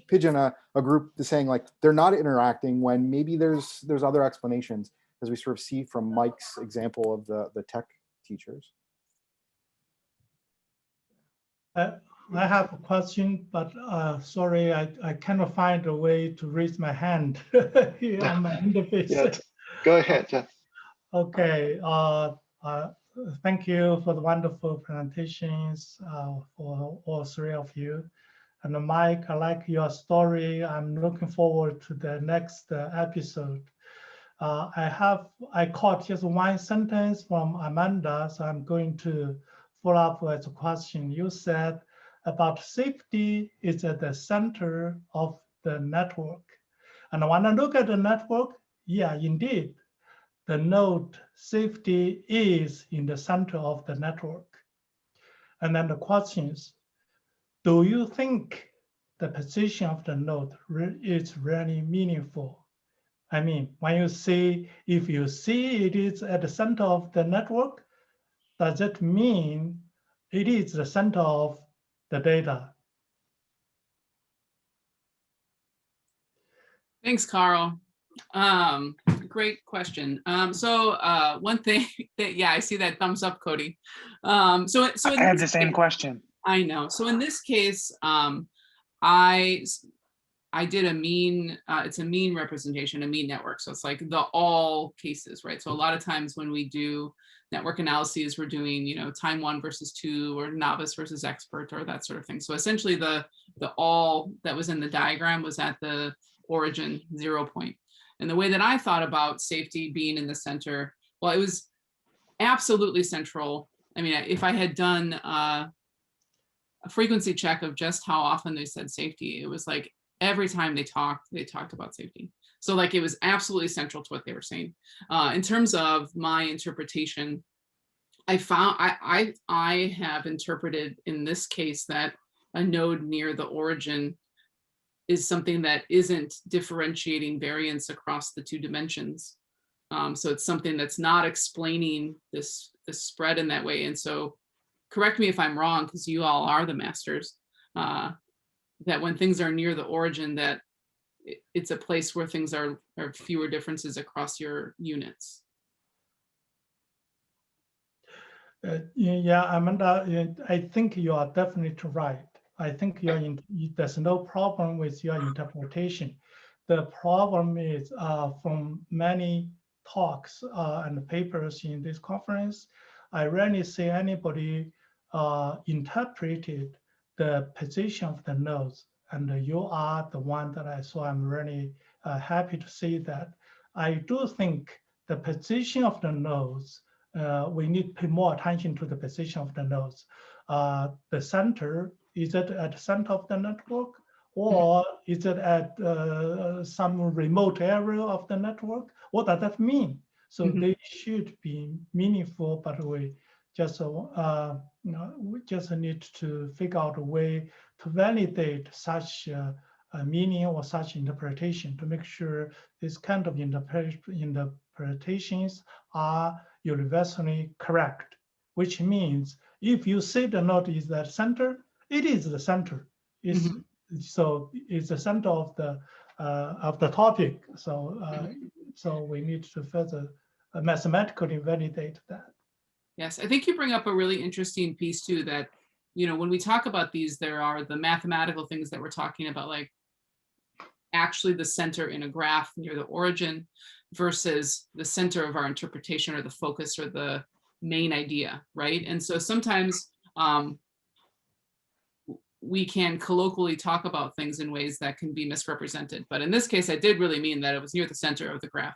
H: pigeon a group to saying like they're not interacting when maybe there's other explanations, as we sort of see from Mike's example of the tech teachers.
I: I have a question, but sorry, I cannot find a way to raise my hand here on my interface.
A: Yeah, go ahead. Yeah.
I: Okay. thank you for the wonderful presentations for all three of you. And Mike, I like your story. I'm looking forward to the next episode. I caught just one sentence from Amanda, so I'm going to follow up with a question. You said about safety is at the center of the network. And when I look at the network, yeah, indeed, the node safety is in the center of the network. And then the question is, do you think the position of the node is really meaningful? I mean, when you see, if you see it is at the center of the network, does that mean it is the center of the data?
E: Thanks, Carl. Great question. So one thing that, yeah, I see that thumbs up, Cody. So
J: I had the same question.
E: I know. So in this case, I did a mean, it's a mean representation, a mean network. So it's like the all cases, right? So a lot of times when we do network analyses, we're doing, you know, time 1 versus 2 or novice versus expert or that sort of thing. So essentially the all that was in the diagram was at the origin 0 point. And the way that I thought about safety being in the center, well, it was absolutely central. I mean, if I had done a frequency check of just how often they said safety, it was like every time they talked about safety. So like it was absolutely central to what they were saying. In terms of my interpretation, I found I have interpreted in this case that a node near the origin is something that isn't differentiating variance across the 2 dimensions. So it's something that's not explaining this spread in that way. And so correct me if I'm wrong, because you all are the masters, that when things are near the origin, that it's a place where things are fewer differences across your units.
I: Yeah, Amanda, I think you are definitely right. I think there's no problem with your interpretation. The problem is from many talks and papers in this conference, I rarely see anybody interpreted the position of the nodes, and you are the one that I saw. I'm really happy to see that. I do think the position of the nodes, we need to pay more attention to the position of the nodes. The center, is it at the center of the network, or is it at some remote area of the network? What does that mean? So they should be meaningful, but we just we just need to figure out a way to validate such a meaning or such interpretation to make sure this kind of interpretations are universally correct, which means if you say the node is the center, it is the center. So it's the center of the topic. So so we need to further mathematically validate that.
E: Yes, I think you bring up a really interesting piece too, that, you know, when we talk about these, there are the mathematical things that we're talking about, like actually the center in a graph near the origin versus the center of our interpretation or the focus or the main idea, right? And so sometimes we can colloquially talk about things in ways that can be misrepresented. But in this case, I did really mean that it was near the center of the graph.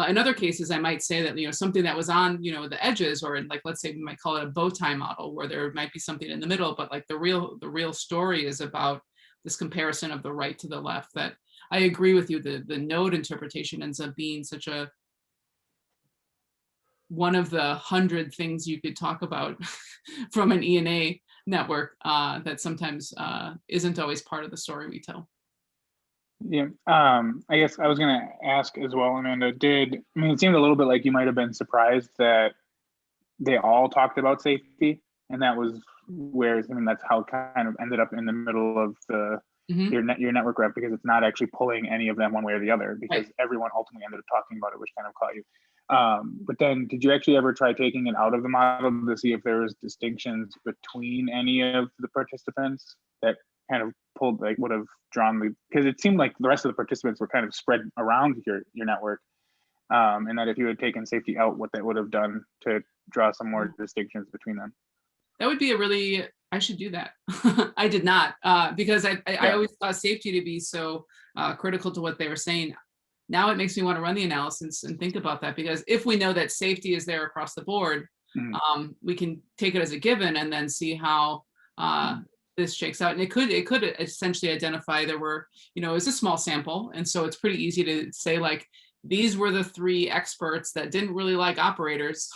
E: In other cases, I might say that, you know, something that was on, you know, the edges, or like, let's say we might call it a bow tie model, where there might be something in the middle, but like the real story is about this comparison of the right to the left. That I agree with you, the node interpretation ends up being such a one of the 100 things you could talk about from an ENA network that sometimes isn't always part of the story we tell.
J: Yeah, I guess I was going to ask as well, Amanda, it seemed a little bit like you might have been surprised that they all talked about safety, and that was where, that's how it kind of ended up in the middle of the your network graph, because it's not actually pulling any of them one way or the other, because everyone ultimately ended up talking about it, which kind of caught you. But then did you actually ever try taking it out of the model to see if there was distinctions between any of the participants that kind of pulled, like would have drawn the, because it seemed like the rest of the participants were kind of spread around your network. and that if you had taken safety out, what that would have done to draw some more distinctions between them.
E: That would be a really, I should do that. I did not, because I always thought safety to be so critical to what they were saying. Now it makes me want to run the analysis and think about that, because if we know that safety is there across the board, we can take it as a given and then see how this shakes out. And it could essentially identify there were, it's a small sample. And so it's pretty easy to say, like, these were the 3 experts that didn't really like operators.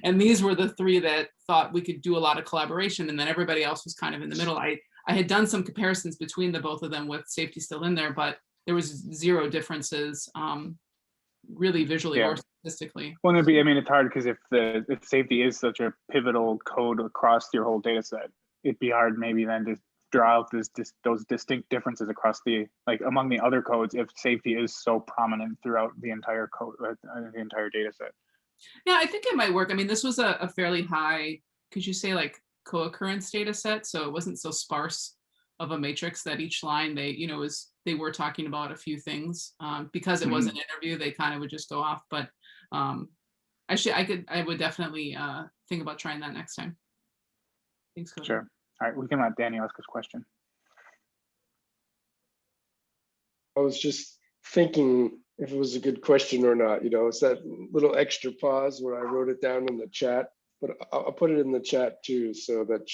E: And these were the 3 that thought we could do a lot of collaboration. And then everybody else was kind of in the middle. I had done some comparisons between the both of them with safety still in there, but there was 0 differences really visually or statistically.
J: Well, I mean, it's hard because if safety is such a pivotal code across your whole data set, it'd be hard maybe then to draw out those distinct differences across among the other codes if safety is so prominent throughout the entire code, the entire data set.
E: Yeah, I think it might work. I mean, this was a fairly high, could you say, like, co-occurrence data set, so it wasn't so sparse of a matrix that each line they were talking about a few things. Because it was an interview, they kind of would just go off. But I would definitely think about trying that next time. Thanks, Cody.
J: Sure. All right, we can let Danny ask his question.
K: I was just thinking if it was a good question or not. It's that little extra pause where I wrote it down in the chat, but I'll put it in the chat too, so that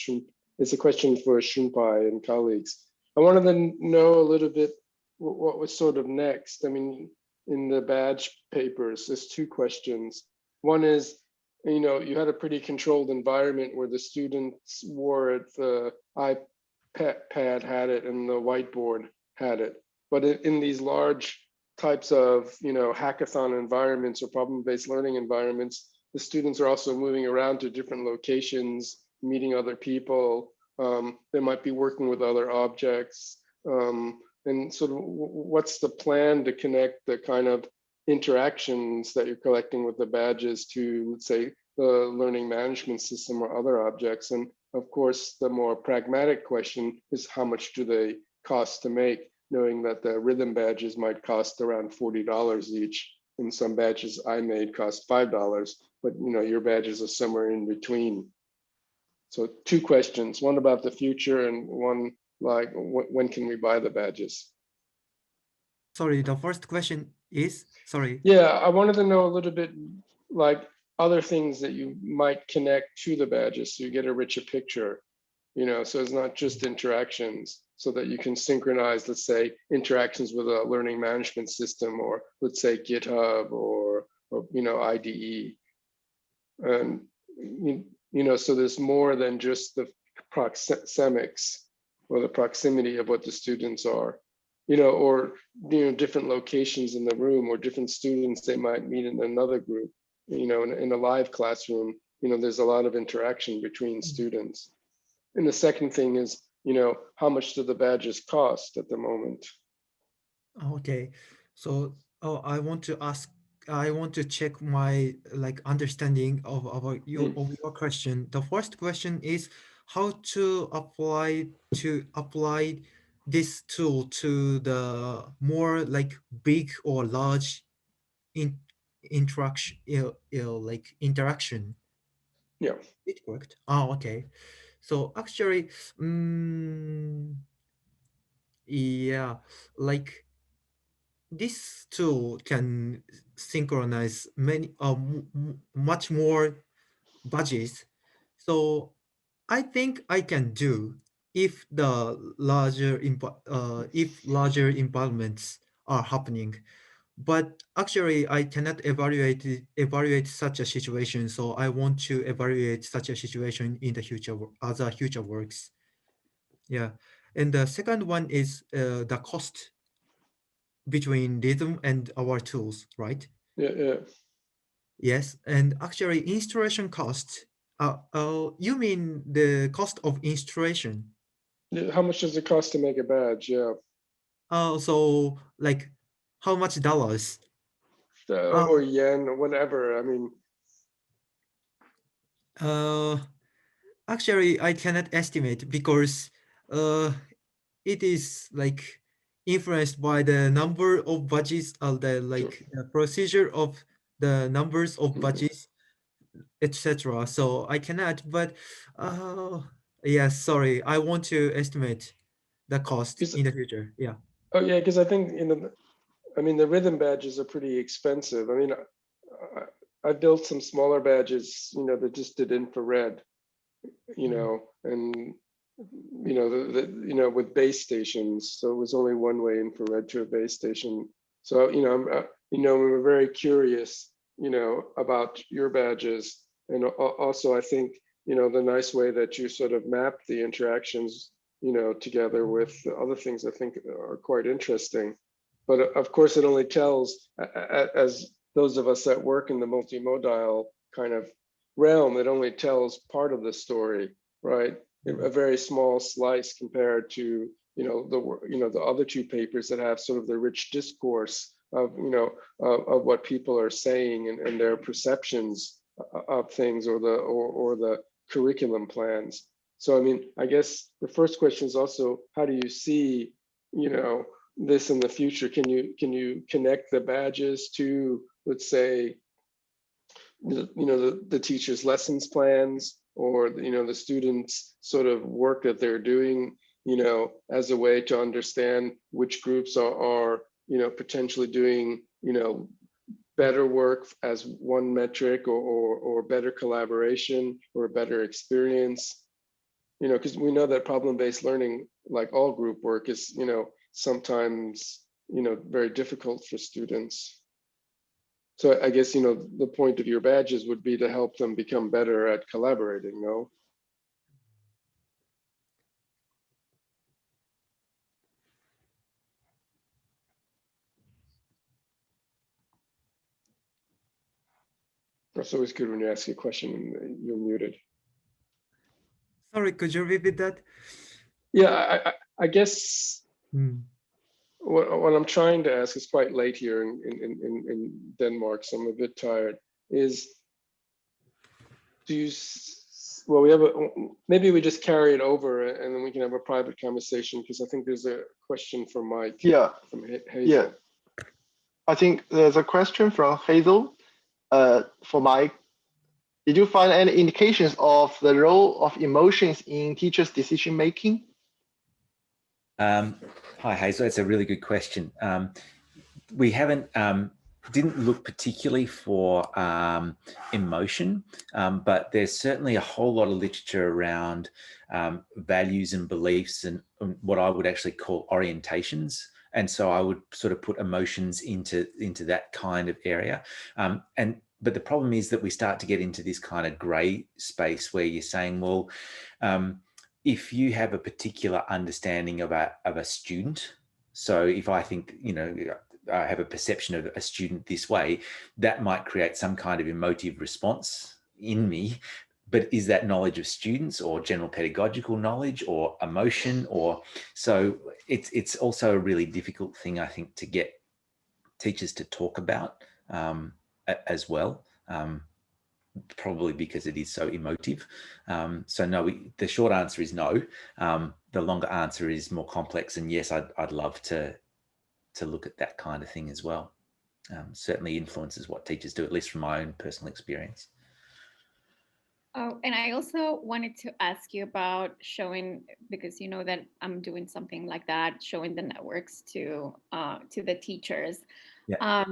K: it's a question for Shumpai and colleagues. I wanted to know a little bit what was sort of next. I mean, in the badge papers, there's 2 questions. One is, you had a pretty controlled environment where the students wore it, the iPad had it, and the whiteboard had it. But in these large types of, hackathon environments or problem-based learning environments, the students are also moving around to different locations, meeting other people. They might be working with other objects. And sort of what's the plan to connect the kind of interactions that you're collecting with the badges to, let's say, the learning management system or other objects? And of course, the more pragmatic question is, how much do they cost to make, knowing that the rhythm badges might cost around $40 each, and some badges I made cost $5, but your badges are somewhere in between. So 2 questions, one about the future and one like, when can we buy the badges?
B: Sorry, the first question is, sorry.
K: Yeah, I wanted to know a little bit like other things that you might connect to the badges so you get a richer picture, so it's not just interactions, so that you can synchronize, let's say, interactions with a learning management system, or let's say GitHub or IDE. And, so there's more than just the proxemics or the proximity of what the students are, or different locations in the room, or different students they might meet in another group. In a live classroom, there's a lot of interaction between students. And the second thing is, how much do the badges cost at the moment?
B: Okay, so I want to check my understanding of your question. The first question is how to apply this tool to the more big or large interaction.
K: Yeah.
B: It worked. Oh, okay. So actually, yeah, this tool can synchronize much more badges. So I think I can do if larger environments are happening. But actually, I cannot evaluate such a situation. So I want to evaluate such a situation in the future as a future works. Yeah, and the second one is the cost between Rhythm and our tools, right?
K: Yeah.
B: Yes, and actually installation cost. You mean the cost of installation?
K: How much does it cost to make a badge? Yeah.
B: So how much dollars?
K: Or yen or whatever. I mean.
B: Actually, I cannot estimate because it is influenced by the number of badges, the the procedure of the numbers of badges, etc. So I cannot, but yes, sorry, I want to estimate the cost in the future. Yeah.
K: Oh yeah, because I think I mean the rhythm badges are pretty expensive. I mean, I built some smaller badges, that just did infrared, and with base stations. So it was only one way infrared to a base station. So we're very curious, about your badges, and also I think the nice way that you sort of map the interactions, together with the other things I think are quite interesting. But of course, it only tells, as those of us that work in the multimodal kind of realm, it only tells part of the story, right? A very small slice compared to the other two papers that have sort of the rich discourse of of what people are saying and their perceptions of things, or the curriculum plans. So I mean, I guess the first question is also, how do you see this in the future? Can you connect the badges to, let's say, the teacher's lessons plans, or the students' sort of work that they're doing, as a way to understand which groups are potentially doing better work as one metric, or better collaboration, or a better experience? Because we know that problem-based learning, like all group work, is sometimes very difficult for students. So I guess the point of your badges would be to help them become better at collaborating, no? It's always good when you ask a question and you're muted.
B: Sorry, could you repeat that?
K: Yeah, I guess what I'm trying to ask, is quite late here in Denmark, so I'm a bit tired, is well, maybe we just carry it over and then we can have a private conversation, because I think there's a question from Mike.
A: Yeah.
K: From Hazel.
A: Yeah. I think there's a question from Hazel for Mike. Did you find any indications of the role of emotions in teachers' decision making?
F: Hi, Hazel. That's a really good question. We didn't look particularly for emotion, but there's certainly a whole lot of literature around values and beliefs, and what I would actually call orientations. And so I would sort of put emotions into that kind of area. But the problem is that we start to get into this kind of gray space where you're saying, well, if you have a particular understanding of a student, so if I think, I have a perception of a student this way, that might create some kind of emotive response in me. But is that knowledge of students, or general pedagogical knowledge, or emotion? Or so it's also a really difficult thing, I think, to get teachers to talk about as well. Probably because it is so emotive. So no, the short answer is no. The longer answer is more complex, and yes, I'd love to look at that kind of thing as well. Certainly influences what teachers do, at least from my own personal experience.
L: Oh, and I also wanted to ask you about showing, because you know that I'm doing something like that, showing the networks to the teachers.
F: Yeah.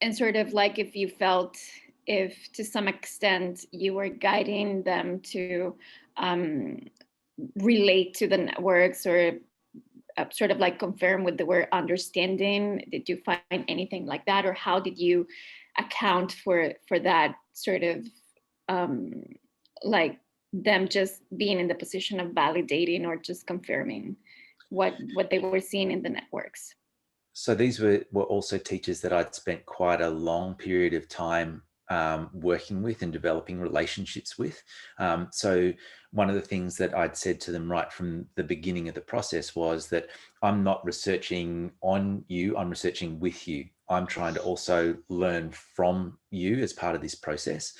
L: And sort of like if you felt, if to some extent you were guiding them to relate to the networks, or sort of like confirm what they were understanding. Did you find anything like that, or how did you account for that sort of like them just being in the position of validating or just confirming what they were seeing in the networks?
F: So these were also teachers that I'd spent quite a long period of time working with and developing relationships with. So one of the things that I'd said to them right from the beginning of the process was that I'm not researching on you, I'm researching with you. I'm trying to also learn from you as part of this process.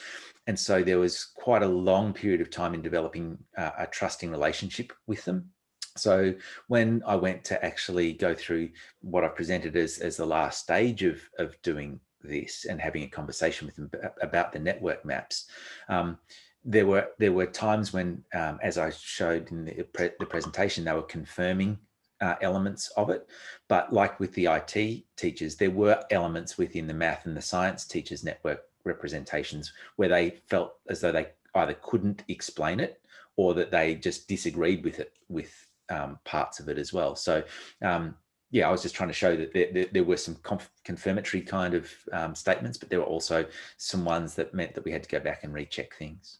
F: And so there was quite a long period of time in developing a trusting relationship with them. So when I went to actually go through what I presented as the last stage of doing this and having a conversation with them about the network maps, there were times when, as I showed in the presentation, they were confirming elements of it. But like with the IT teachers, there were elements within the math and the science teachers' network representations where they felt as though they either couldn't explain it or that they just disagreed with it, with parts of it as well. So yeah, I was just trying to show that there were some confirmatory kind of statements, but there were also some ones that meant that we had to go back and recheck things.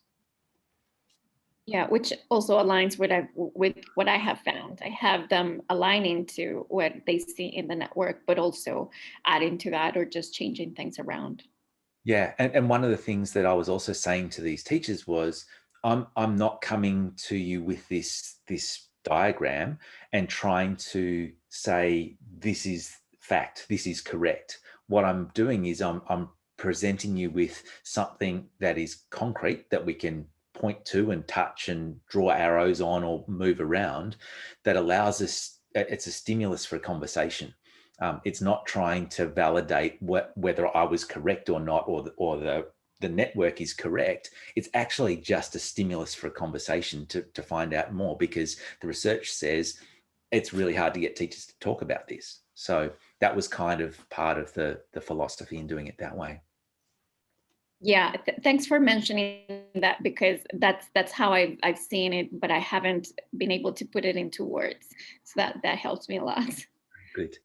L: Yeah, which also aligns with what I have found. I have them aligning to what they see in the network, but also adding to that or just changing things around.
F: Yeah, and one of the things that I was also saying to these teachers was, I'm not coming to you with this diagram and trying to say this is fact, this is correct. What I'm doing is I'm presenting you with something that is concrete that we can point to and touch and draw arrows on or move around, that allows us, it's a stimulus for a conversation. It's not trying to validate whether I was correct or not, or the network is correct. It's actually just a stimulus for a conversation to find out more, because the research says it's really hard to get teachers to talk about this. So that was kind of part of the philosophy in doing it that way.
L: Yeah, thanks for mentioning that, because that's how I've seen it, but I haven't been able to put it into words. So that helps me a lot.
F: Good.